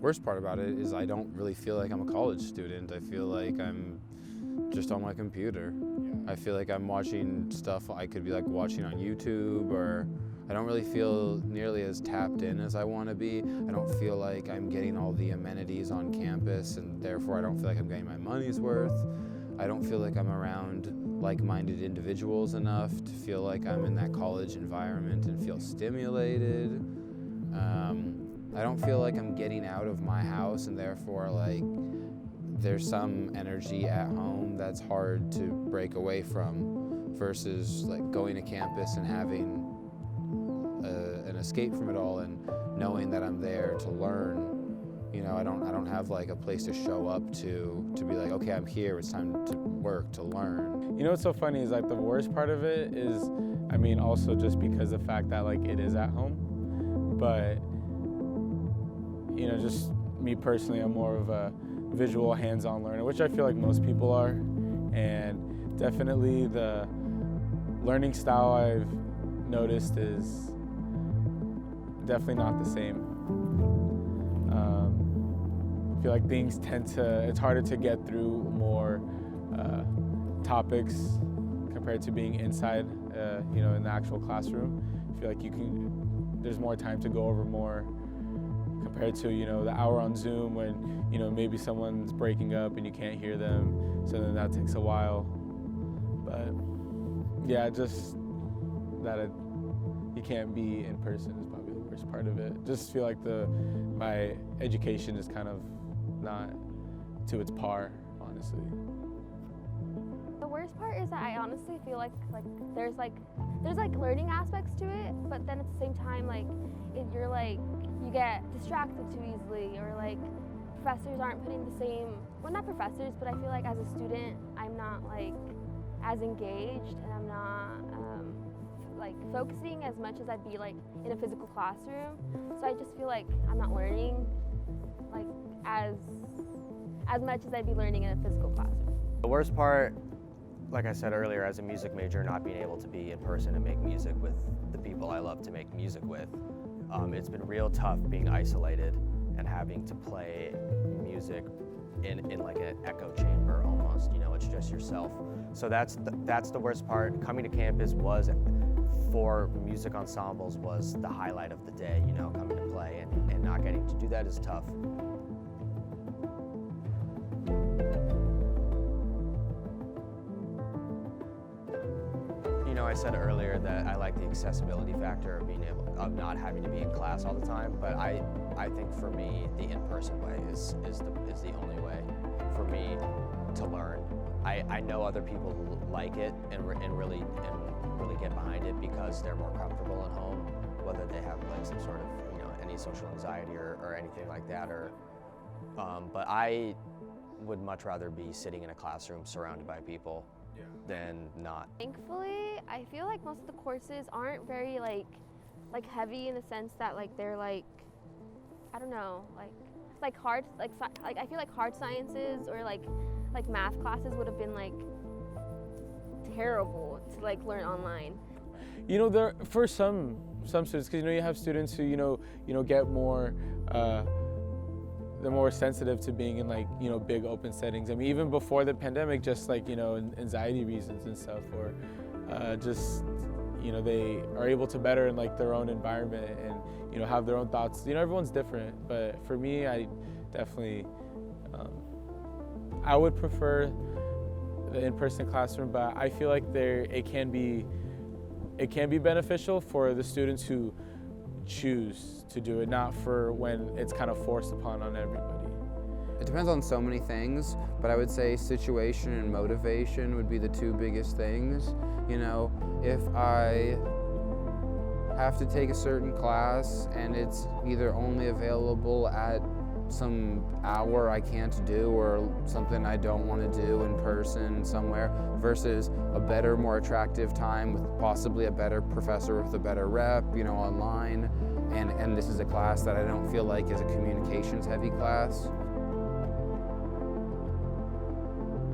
worst part about it is I don't really feel like I'm a college student. I feel like I'm just on my computer. I feel like I'm watching stuff I could be like watching on YouTube, or I don't really feel nearly as tapped in as I want to be. I don't feel like I'm getting all the amenities on campus, and therefore I don't feel like I'm getting my money's worth. I don't feel like I'm around like-minded individuals enough to feel like I'm in that college environment and feel stimulated. I don't feel like I'm getting out of my house, and therefore like there's some energy at home that's hard to break away from, versus like going to campus and having an escape from it all and knowing that I'm there to learn. You know, I don't have like a place to show up to be like, okay, I'm here, it's time to work, to learn. You know what's so funny is like the worst part of it is, I mean, also just because of the fact that like it is at home, but you know, just me personally, I'm more of a visual hands-on learner, which I feel like most people are, and definitely the learning style I've noticed is definitely not the same. I feel like things it's harder to get through more topics compared to being inside, you know, in the actual classroom. I feel like there's more time to go over more compared to, you know, the hour on Zoom when, you know, maybe someone's breaking up and you can't hear them, so then that takes a while. But yeah, just that you can't be in person is probably the worst part of it. Just feel like my education is kind of not to its par, honestly. The worst part is that I honestly feel like there's learning aspects to it, but then at the same time you get distracted too easily, or like professors aren't putting the same, well, not professors, but I feel like as a student I'm not like as engaged, and I'm not like focusing as much as I'd be like in a physical classroom. So I just feel like I'm not learning like as much as I'd be learning in a physical classroom. The worst part, like I said earlier, as a music major, not being able to be in person and make music with the people I love to make music with. It's been real tough being isolated and having to play music in like an echo chamber almost, you know, it's just yourself. So that's the worst part. Coming to campus for music ensembles was the highlight of the day, you know, coming to play, and not getting to do that is tough. You know, I said earlier that I like the accessibility factor of not having to be in class all the time, but I think for me the in-person way is the only way for me to learn. I know other people like it and really get behind it because they're more comfortable at home, whether they have like some sort of, you know, any social anxiety or anything like that, or but I would much rather be sitting in a classroom surrounded by people than not. Thankfully, I feel like most of the courses aren't very like heavy in the sense that like they're like, I don't know, like hard, like I feel like hard sciences or like math classes would have been like terrible to like learn online. You know, there for some students, because you know you have students who you know get more. They're more sensitive to being in like, you know, big open settings. I mean, even before the pandemic, just like, you know, anxiety reasons and stuff, or just, you know, they are able to better in like their own environment and, you know, have their own thoughts. You know, everyone's different, but for me, I definitely, I would prefer the in-person classroom, but I feel like it can be beneficial for the students who choose to do it, not for when it's kind of forced upon on everybody. It depends on so many things, but I would say situation and motivation would be the two biggest things. You know, if I have to take a certain class and it's either only available at some hour I can't do or something I don't want to do in person somewhere, versus a better, more attractive time with possibly a better professor with a better rep, you know, online, and this is a class that I don't feel like is a communications heavy class,